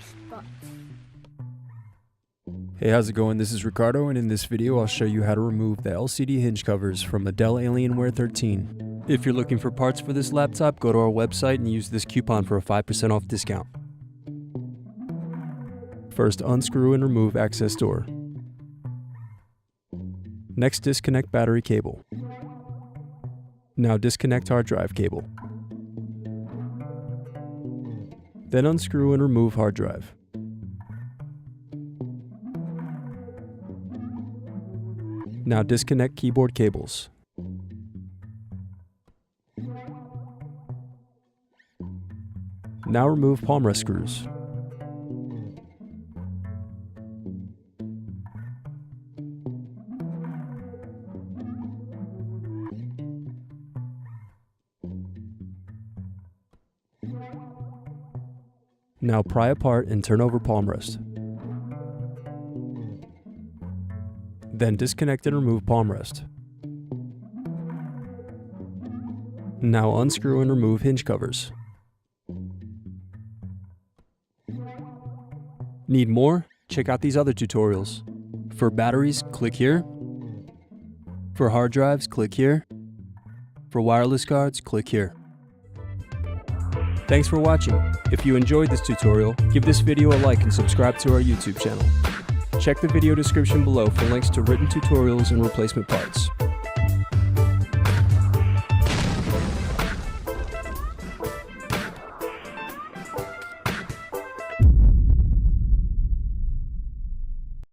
spot. Hey, how's it going? This is Ricardo, and in this video I'll show you how to remove the LCD hinge covers from a Dell Alienware 13. If you're looking for parts for this laptop, go to our website and use this coupon for a 5% off discount. First, unscrew and remove access door. Next, disconnect battery cable. Now disconnect hard drive cable. Then unscrew and remove hard drive. Now disconnect keyboard cables. Now remove palm rest screws. Now pry apart and turn over palm rest. Then disconnect and remove palm rest. Now unscrew and remove hinge covers. Need more? Check out these other tutorials. For batteries, click here. For hard drives, click here. For wireless cards, click here. Thanks for watching. If you enjoyed this tutorial, give this video a like and subscribe to our YouTube channel. Check the video description below for links to written tutorials and replacement parts.